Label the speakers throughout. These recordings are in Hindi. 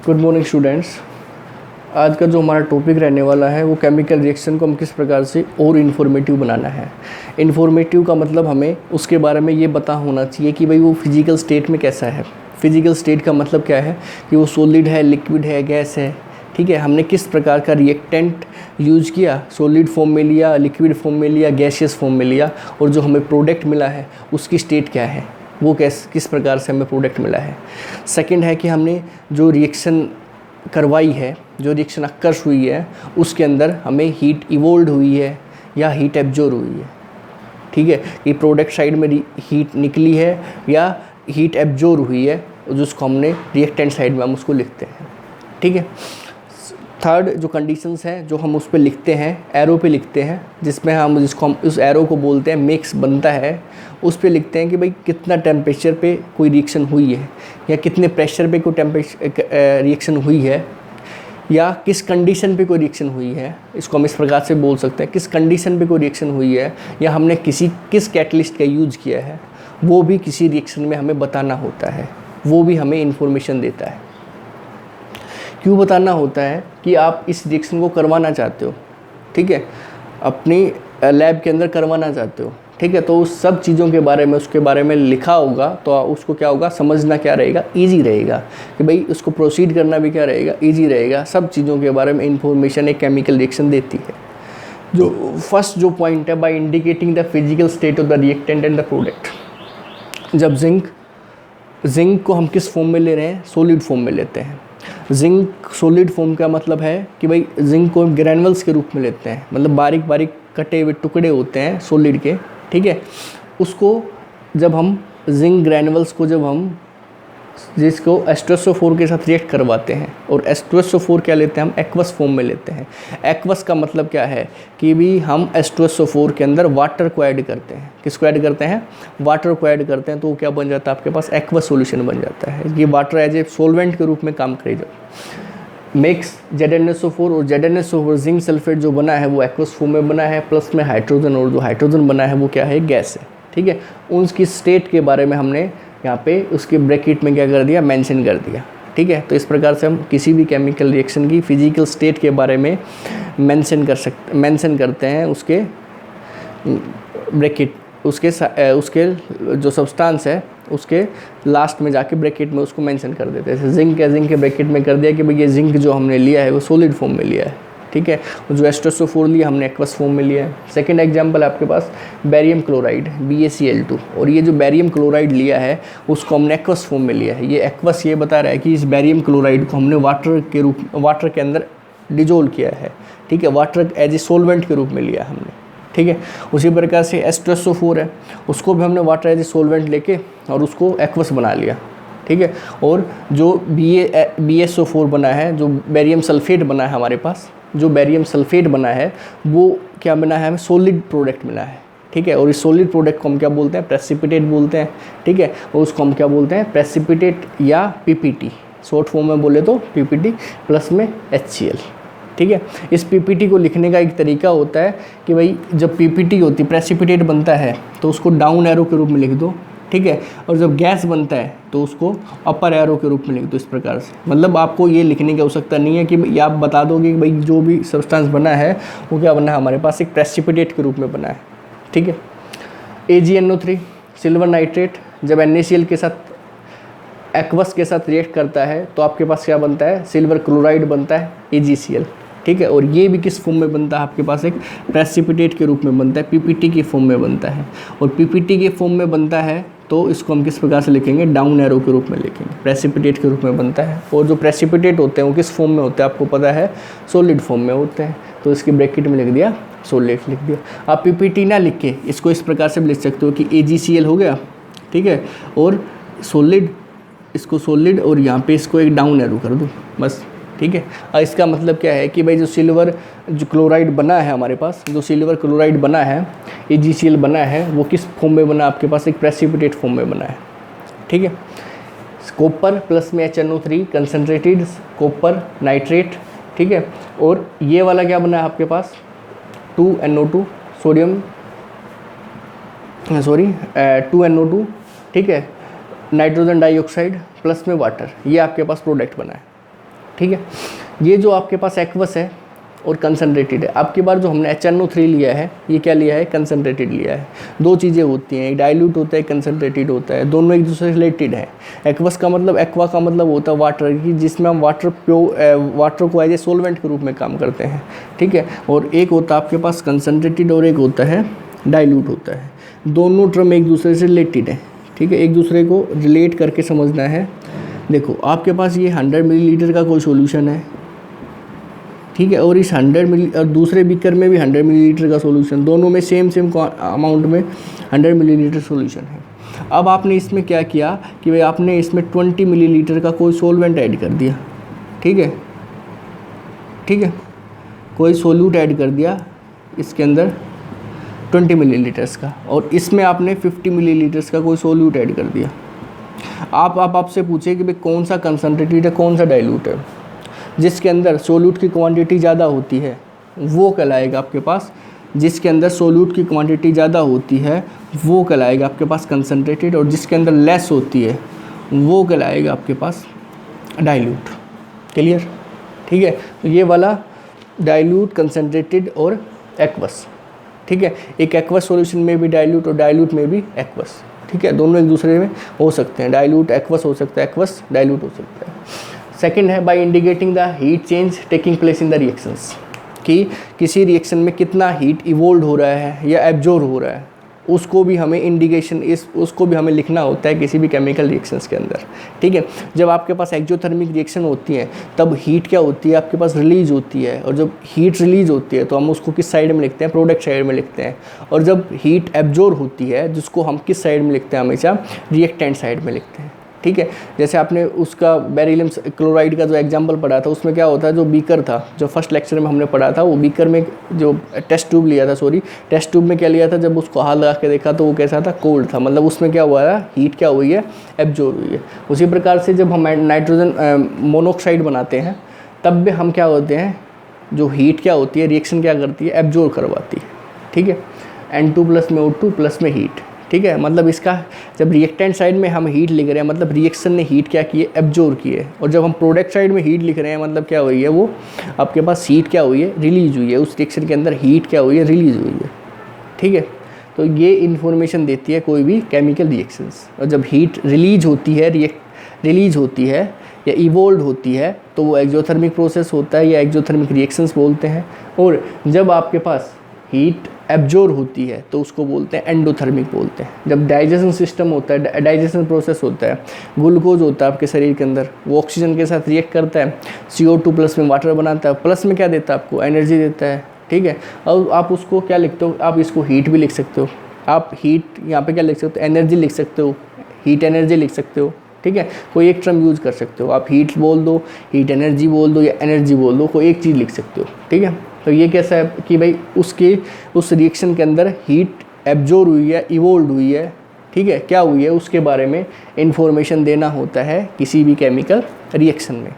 Speaker 1: Good morning students. आज का जो हमारा टॉपिक रहने वाला है वो केमिकल रिएक्शन को हम किस प्रकार से और इन्फॉर्मेटिव बनाना है। इन्फॉर्मेटिव का मतलब हमें उसके बारे में ये पता होना चाहिए कि भाई वो फिजिकल स्टेट में कैसा है। फिजिकल स्टेट का मतलब क्या है कि वो सॉलिड है, लिक्विड है, गैस है। ठीक है, हमने किस प्रकार का रिएक्टेंट यूज किया, सॉलिड फॉर्म में लिया, लिक्विड फॉर्म में लिया, गैसियस फॉर्म में लिया, और जो हमें प्रोडक्ट मिला है उसकी स्टेट क्या है, वो किस प्रकार से हमें प्रोडक्ट मिला है। सेकंड है कि हमने जो रिएक्शन करवाई है, जो रिएक्शन अक्कर्स हुई है, उसके अंदर हमें हीट इवोल्व हुई है या हीट एब्जॉर्ब हुई है। ठीक है, कि प्रोडक्ट साइड में हीट निकली है या हीट एब्जॉर्ब हुई है, जिसको हमने रिएक्टेंट साइड में हम उसको लिखते हैं। ठीक है, थर्ड जो कंडीशंस हैं जो हम उस पर लिखते हैं, एरो पे लिखते हैं, जिसमें हम जिसको हम उस एरो को बोलते हैं मिक्स बनता है, उस पे लिखते हैं कि भाई कितना टेम्परेचर पे कोई रिएक्शन हुई है या कितने प्रेशर पे कोई रिएक्शन हुई है या किस कंडीशन पे कोई रिएक्शन हुई है। इसको हम इस प्रकार से बोल सकते हैं, किस कंडीशन पे कोई रिएक्शन हुई है या हमने किस कैटलिस्ट का यूज़ किया है, वो भी किसी रिएक्शन में हमें बताना होता है। वो भी हमें इन्फॉर्मेशन देता है। क्यों बताना होता है कि आप इस रिएक्शन को करवाना चाहते हो, ठीक है, अपनी लैब के अंदर करवाना चाहते हो। ठीक है, तो उस सब चीज़ों के बारे में उसके बारे में लिखा होगा तो उसको क्या होगा, समझना क्या रहेगा, इजी रहेगा कि भाई उसको प्रोसीड करना भी क्या रहेगा, इजी रहेगा। सब चीज़ों के बारे में इंफॉर्मेशन एक केमिकल रिएक्शन देती है। जो फर्स्ट जो पॉइंट है, by indicating the physical state of the reactant and the product. जब जिंक को हम किस फॉर्म में ले रहे हैं, सॉलिड फॉर्म में लेते हैं। जिंक सॉलिड फॉर्म का मतलब है कि भाई जिंक को हम ग्रैनुअल्स के रूप में लेते हैं, मतलब बारीक बारीक कटे हुए टुकड़े होते हैं सॉलिड के। ठीक है, उसको जब हम जिंक ग्रैनुअल्स को जब हम जिसको H2SO4 के साथ रिएक्ट करवाते हैं, और H2SO4 क्या लेते हैं हम, एक्वस फॉर्म में लेते हैं। एक्वस का मतलब क्या है कि भी हम H2SO4 के अंदर वाटर को ऐड करते हैं। किसको ऐड करते हैं, वाटर को ऐड करते हैं, तो वो क्या बन जाता है, आपके पास एक्वस सॉल्यूशन बन जाता है। ये वाटर एज ए सॉल्वेंट के रूप में काम करेगा। मिक्स ZnSO4 और ZnSO4 जिंक सल्फेट जो बना है वो एक्वस फॉर्म में बना है, प्लस में हाइड्रोजन, और जो हाइड्रोजन बना है वो क्या है, गैस है। ठीक है, उनकी स्टेट के बारे में हमने यहाँ पे उसके ब्रैकेट में क्या कर दिया, मेंशन कर दिया। ठीक है, तो इस प्रकार से हम किसी भी केमिकल रिएक्शन की फिजिकल स्टेट के बारे में मेंशन करते हैं उसके ब्रैकेट, उसके जो सब्सटेंस है उसके लास्ट में जाके ब्रैकेट में उसको मेंशन कर देते हैं। जिंक के ब्रैकेट में कर दिया कि भाई ये जिंक जो हमने लिया है वो सॉलिड फॉर्म में लिया है। ठीक है, जो H2SO4 लिया हमने एक्वस फॉर्म में लिया है। सेकंड एग्जांपल है आपके पास बेरियम क्लोराइड BaCl2, और ये जो बेरियम क्लोराइड लिया है उसको हमने एक्वस फॉर्म में लिया है। ये एक्वस ये बता रहा है कि इस बेरियम क्लोराइड को हमने वाटर के अंदर डिजोल्व किया है। ठीक है, वाटर एज ए सॉल्वेंट के रूप में लिया हमने। ठीक है, उसी प्रकार से H2SO4 है, उसको भी हमने वाटर एज ए सॉल्वेंट लेके और उसको एक्वस बना लिया। ठीक है, और जो BaSO4 बना है, जो बेरियम सल्फेट बना है हमारे पास, जो बेरियम सल्फेट बना है वो क्या बना है, हमें सॉलिड प्रोडक्ट मिला है। ठीक है, और इस सॉलिड प्रोडक्ट को हम क्या बोलते हैं, प्रेसिपिटेट बोलते हैं। ठीक है, और उसको हम क्या बोलते हैं, प्रेसिपिटेट या PPT, शॉर्ट फॉर्म में बोले तो PPT प्लस में HCl। ठीक है, इस PPT को लिखने का एक तरीका होता है कि भाई जब PPT होती है, प्रेसिपिटेट बनता है, तो उसको डाउन एरो के रूप में लिख दो। ठीक है, और जब गैस बनता है तो उसको अपर एरो के रूप में लिख दो। इस प्रकार से मतलब आपको ये लिखने की आवश्यकता नहीं है कि आप बता दोगे कि भाई जो भी सब्सटेंस बना है वो क्या बना है, हमारे पास एक प्रेसिपिटेट के रूप में बना है। ठीक है, AgNO3 सिल्वर नाइट्रेट जब NaCl के साथ एक्वस के साथ रिएक्ट करता है तो आपके पास क्या बनता है, सिल्वर क्लोराइड बनता है AgCl। ठीक है, और ये भी किस फॉर्म में बनता है, आपके पास एक प्रेसिपिटेट के रूप में बनता है, PPT के फॉर्म में बनता है। और PPT के फॉर्म में बनता है तो इसको हम किस प्रकार से लिखेंगे, डाउन एरो के रूप में लिखेंगे, प्रेसिपिटेट के रूप में बनता है। और जो प्रेसिपिटेट होते हैं वो किस फॉर्म में होते हैं, आपको पता है, सॉलिड फॉर्म में होते हैं, तो इसकी ब्रैकेट में लिख दिया सॉलिड लिख दिया। आप PPT ना लिख के इसको इस प्रकार से लिख सकते हो कि AgCl हो गया। ठीक है, और सॉलिड, इसको सॉलिड और यहाँ पे इसको एक डाउन एरो कर दो बस। ठीक है, इसका मतलब क्या है कि भाई जो क्लोराइड बना है हमारे पास, जो सिल्वर क्लोराइड बना है AgCl बना है, वो किस फॉर्म में बना, आपके पास एक प्रेसिपिटेट फॉर्म में बना है। ठीक है, कॉपर प्लस में HNO3 कंसनट्रेटेड कॉपर नाइट्रेट। ठीक है, और ये वाला क्या बना है आपके पास 2NO2 2NO2। ठीक है, नाइट्रोजन डाइऑक्साइड प्लस में वाटर, ये आपके पास प्रोडक्ट बना है। ठीक है। ये जो आपके पास एक्वस है और कंसनट्रेटेड है, आपकी बार जो हमने HNO3 लिया है, ये क्या लिया है, कंसनट्रेटेड लिया है। दो चीज़ें होती हैं, एक डाइल्यूट होता है, कंसनट्रेटेड होता है, दोनों एक दूसरे से रिलेटेड हैं। एक्वस का मतलब, एक्वा का मतलब होता है वाटर की, जिसमें हम वाटर को एज ए सोलवेंट के रूप में काम करते हैं, ठीक है। और एक होता है आपके पास कंसनट्रेटेड और एक होता है डाइल्यूट होता है। दोनों टर्म एक दूसरे से रिलेटेड है, ठीक है, एक दूसरे को रिलेट करके समझना है। देखो आपके पास ये 100 मिलीलीटर का कोई सॉल्यूशन है, ठीक है, और इस 100 मिली और दूसरे बीकर में भी 100 मिलीलीटर का सॉल्यूशन, दोनों में सेम अमाउंट में 100 मिलीलीटर सॉल्यूशन है। अब आपने इसमें क्या किया कि भाई आपने इसमें 20 मिलीलीटर का कोई सॉल्वेंट ऐड कर दिया, ठीक है, ठीक है, कोई सोल्यूट ऐड कर दिया इसके अंदर 20 मिलीलीटर्स का, और इसमें आपने 50 मिलीलीटर्स का कोई सोल्यूट ऐड कर दिया। आप आपसे पूछे कि भाई कौन सा कंसनट्रेटेड है, कौन सा डाइल्यूट है। जिसके अंदर सोल्यूट की क्वांटिटी ज़्यादा होती है वो कहलाएगा आपके पास, जिसके अंदर सोल्यूट की क्वांटिटी ज़्यादा होती है वो कहलाएगा आपके पास कंसनट्रेटेड, और जिसके अंदर लेस होती है वो कहलाएगा आपके पास डाइल्यूट। क्लियर, ठीक है। तो ये वाला डाइल्यूट, कंसनट्रेटेड और एक्वस, ठीक है। एक एक्वस सॉल्यूशन में भी डाइल्यूट और डाइल्यूट में भी एक्वस, ठीक है, दोनों एक दूसरे में हो सकते हैं। डाइल्यूट एक्वस हो सकता है, एक्वस डाइल्यूट हो सकता है। सेकेंड है by indicating the heat change taking place in the reactions, कि किसी रिएक्शन में कितना हीट इवोल्व हो रहा है या एब्जॉर्ब हो रहा है, उसको भी हमें इंडिकेशन उसको भी हमें लिखना होता है किसी भी केमिकल रिएक्शंस के अंदर, ठीक है। जब आपके पास एक्जोथर्मिक रिएक्शन होती है तब हीट क्या होती है, आपके पास रिलीज होती है, और जब हीट रिलीज होती है तो हम उसको किस साइड में लिखते हैं, प्रोडक्ट साइड में लिखते हैं। और जब हीट एब्जॉर्ब होती है जिसको हम किस साइड में लिखते हैं, हमेशा रिएक्टेंट साइड में लिखते हैं, ठीक है। जैसे आपने उसका बेरिलियम क्लोराइड का जो एग्जांपल पढ़ा था, उसमें क्या होता है, जो बीकर था, जो फर्स्ट लेक्चर में हमने पढ़ा था, वो बीकर में जो टेस्ट ट्यूब लिया था, टेस्ट ट्यूब में क्या लिया था, जब उसको हाथ लगा के देखा तो वो कैसा था, कोल्ड था, मतलब उसमें क्या हुआ है, हीट क्या हुई है, एब्जॉर्ब हुई है। उसी प्रकार से जब हम नाइट्रोजन मोनोऑक्साइड बनाते हैं तब भी हम क्या होते हैं, जो हीट क्या होती है, रिएक्शन क्या करती है, एब्जॉर्ब करवाती है, ठीक है। N2+ में O2+ में हीट, ठीक है, मतलब इसका जब रिएक्टेंट साइड में हम हीट लिख रहे हैं मतलब रिएक्शन ने हीट क्या की है, एब्जॉर्ब की है। और जब हम प्रोडक्ट साइड में हीट लिख रहे हैं मतलब क्या हुई है, वो आपके पास हीट क्या हुई है, रिलीज हुई है, उस रिएक्शन के अंदर हीट क्या हुई है, रिलीज हुई है, ठीक है। तो ये इन्फॉर्मेशन देती है कोई भी केमिकल रिएक्शंस। और जब हीट रिलीज होती है या इवोल्व होती है तो वो एक्सोथर्मिक प्रोसेस होता है या एक्सोथर्मिक रिएक्शंस बोलते हैं। और जब आपके पास हीट एब्जॉर्ब होती है तो उसको बोलते हैं एंडोथर्मिक बोलते हैं। जब डाइजेशन सिस्टम होता है, डाइजेशन प्रोसेस होता है, ग्लूकोज होता है आपके शरीर के अंदर, वो ऑक्सीजन के साथ रिएक्ट करता है, CO2+ में वाटर बनाता है, प्लस में क्या देता है, आपको एनर्जी देता है, ठीक है। और आप उसको क्या लिखते हो, आप इसको हीट भी लिख सकते हो, आप हीट यहाँ पे क्या लिख सकते हो, एनर्जी लिख सकते हो, हीट एनर्जी लिख सकते हो, ठीक है। कोई एक टर्म यूज़ कर सकते हो, आप हीट बोल दो, हीट एनर्जी बोल दो या एनर्जी बोल दो, कोई एक चीज़ लिख सकते हो, ठीक है। तो ये कैसा है कि भाई उस रिएक्शन के अंदर हीट एब्जॉर्ब हुई है, इवोल्व हुई है, ठीक है, क्या हुई है उसके बारे में इंफॉर्मेशन देना होता है किसी भी केमिकल रिएक्शन में,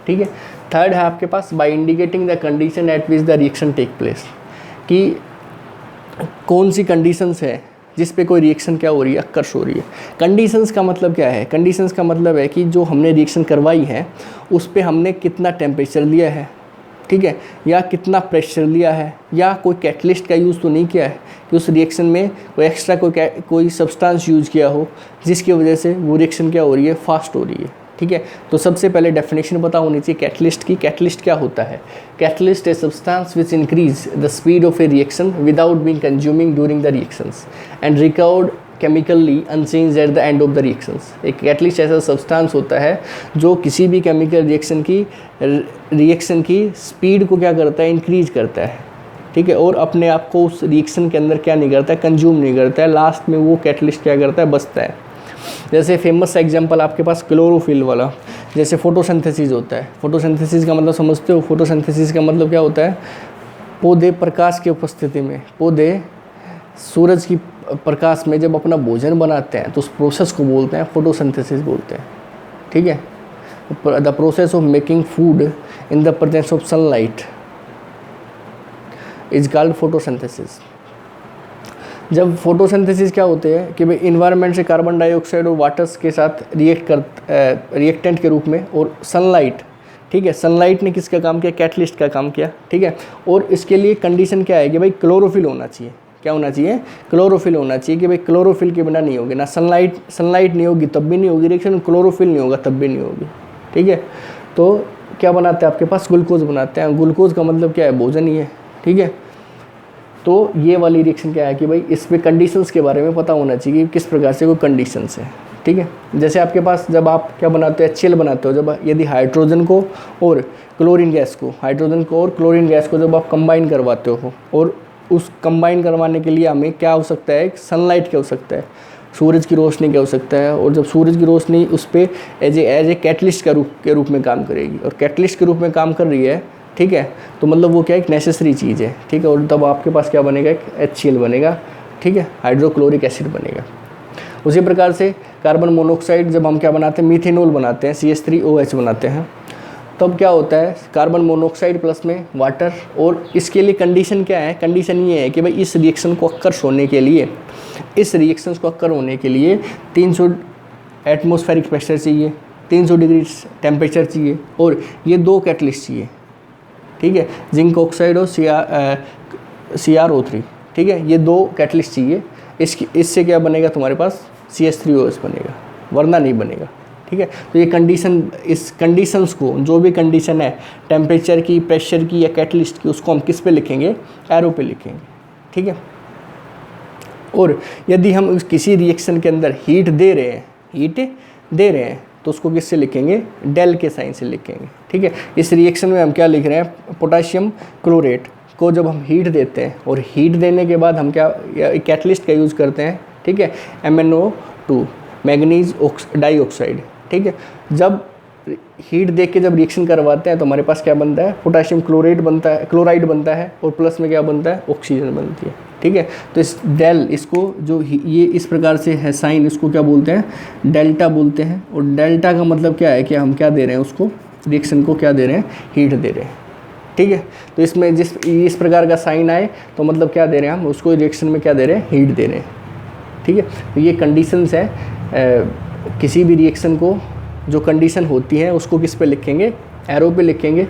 Speaker 1: ठीक है। थर्ड है आपके पास by indicating the condition at which the reaction take place, कि कौन सी कंडीशंस है जिस पे कोई रिएक्शन क्या हो रही है, अक्कर्स हो रही है। कंडीशंस का मतलब क्या है, कंडीशंस का मतलब है कि जो हमने रिएक्शन करवाई है उस पे हमने कितना टेम्परेचर लिया है, ठीक है, या कितना प्रेशर लिया है, या कोई कैटलिस्ट का यूज़ तो नहीं किया है कि उस रिएक्शन में कोई एक्स्ट्रा कोई सब्सटेंस यूज़ किया हो जिसकी वजह से वो रिएक्शन क्या हो रही है, फास्ट हो रही है, ठीक है। तो सबसे पहले डेफिनेशन पता होनी चाहिए कैटलिस्ट की। कैटलिस्ट क्या होता है, catalyst a substance which increase the speed of A reaction without being consuming during the reactions and recovered chemically unchanged at the end of the reactions. एक कैटलिस्ट ऐसा सब्सटेंस होता है जो किसी भी केमिकल रिएक्शन की स्पीड को क्या करता है, इंक्रीज करता है, ठीक है, और अपने आप को उस रिएक्शन के अंदर क्या नहीं करता है, कंज्यूम नहीं करता है, लास्ट में वो कैटलिस्ट क्या करता है, बचता है। जैसे फेमस एग्जांपल आपके पास क्लोरोफिल वाला, जैसे फोटोसिंथेसिस होता है। फोटोसिंथेसिस का मतलब समझते हो, फोटोसिंथेसिस का मतलब क्या होता है, पौधे प्रकाश की उपस्थिति में, पौधे सूरज की प्रकाश में जब अपना भोजन बनाते हैं तो उस प्रोसेस को बोलते हैं फोटोसिंथेसिस बोलते हैं, ठीक है। The process of making food in the presence of sunlight is called photosynthesis. जब फोटोसिंथेसिस क्या होते हैं कि भाई इन्वायरमेंट से कार्बन डाइऑक्साइड और वाटर्स के साथ रिएक्टेंट के रूप में और सनलाइट, ठीक ठीक है। सनलाइट ने किसका काम किया, कैटलिस्ट का काम किया, ठीक है। और इसके लिए कंडीशन क्या है कि भाई क्लोरोफिल होना चाहिए, क्या होना चाहिए, क्लोरोफिल होना चाहिए कि भाई क्लोरोफिल के बिना नहीं होगी ना सनलाइट नहीं होगी तब भी नहीं होगी रिएक्शन, क्लोरोफिल नहीं होगा तब भी नहीं होगी, ठीक है। तो क्या बनाते हैं आपके पास, ग्लूकोज बनाते हैं। ग्लूकोज का मतलब क्या है, भोजन ही है, ठीक है। तो ये वाली रिएक्शन क्या है कि भाई इस पे कंडीशंस के बारे में पता होना चाहिए कि किस प्रकार से कोई कंडीशंस है, ठीक है। जैसे आपके पास जब आप क्या बनाते हो, HCl बनाते हो, जब यदि हाइड्रोजन को और क्लोरीन गैस को, हाइड्रोजन को और क्लोरीन गैस को जब आप कंबाइन करवाते हो, और उस कंबाइन करवाने के लिए हमें क्या हो सकता है, सनलाइट क्या हो सकता है, सूरज की रोशनी क्या हो सकता है। और जब सूरज की रोशनी उस पर एज ए कैटलिस्ट के रूप में काम करेगी, और कैटलिस्ट के रूप में काम कर रही है, ठीक है, तो मतलब वो क्या एक नेसेसरी चीज़ है, ठीक है। और तब आपके पास क्या बनेगा, एक HCl बनेगा, ठीक है, हाइड्रोक्लोरिक एसिड बनेगा। उसी प्रकार से कार्बन मोनोऑक्साइड जब हम क्या बनाते हैं, मीथेनॉल बनाते हैं, CH3OH बनाते हैं, तब क्या होता है, कार्बन मोनोऑक्साइड प्लस में वाटर। और इसके लिए कंडीशन क्या है, कंडीशन ये है कि भाई इस रिएक्शन को अक्कर होने के लिए, इस रिएक्शन को अक्कर होने के लिए 300 एटमॉस्फेरिक प्रेशर चाहिए, 300 डिग्री टेम्परेचर चाहिए, और ये 2 कैटलिस्ट चाहिए, ठीक है, जिंक ऑक्साइड और CrO3, ठीक है, ये 2 कैटलिस्ट चाहिए। इससे क्या बनेगा, तुम्हारे पास CH3OH बनेगा, वरना नहीं बनेगा, ठीक है। तो ये कंडीशन, इस कंडीशंस को, जो भी कंडीशन है टेम्परेचर की, प्रेशर की या कैटलिस्ट की, उसको हम किस पे लिखेंगे, एरो पे लिखेंगे, ठीक है। और यदि हम किसी रिएक्शन के अंदर हीट दे रहे हैं तो उसको किससे लिखेंगे, डेल के साइन से लिखेंगे, ठीक है। इस रिएक्शन में हम क्या लिख रहे हैं, पोटाशियम क्लोरेट को जब हम हीट देते हैं, और हीट देने के बाद हम क्या कैटलिस्ट का यूज़ करते हैं, ठीक है, MnO2 मैग्नीज डाइऑक्साइड, ठीक है। जब हीट दे के जब रिएक्शन करवाते हैं तो हमारे पास क्या बनता है, पोटाशियम क्लोराइड बनता है, और प्लस में क्या बनता है, ऑक्सीजन बनती है, ठीक है। तो इस डेल, इसको जो ये इस प्रकार से है साइन, इसको क्या बोलते हैं, डेल्टा बोलते हैं। और डेल्टा का मतलब क्या है कि हम क्या दे रहे हैं, उसको रिएक्शन को क्या दे रहे हैं, हीट दे रहे हैं, ठीक है। तो इसमें इस प्रकार का साइन आए तो मतलब क्या दे रहे हैं हम उसको, रिएक्शन में क्या दे रहे हैं, हीट दे रहे हैं, ठीक है। तो ये कंडीशंस है, किसी भी रिएक्शन को जो कंडीशन होती है उसको किस पे लिखेंगे, एरो पे लिखेंगे।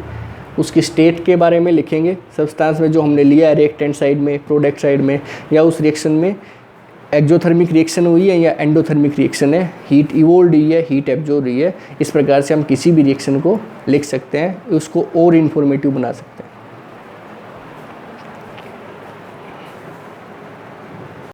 Speaker 1: उसकी स्टेट के बारे में लिखेंगे, सब्सटेंस में जो हमने लिया है रिएक्टेंट साइड में, प्रोडक्ट साइड में, या उस रिएक्शन में एक्जोथर्मिक रिएक्शन हुई है या एंडोथर्मिक रिएक्शन है, हीट इवोल्व हुई है, हीट एब्जॉर्ब हुई है। इस प्रकार से हम किसी भी रिएक्शन को लिख सकते हैं, उसको और इन्फॉर्मेटिव बना सकते हैं।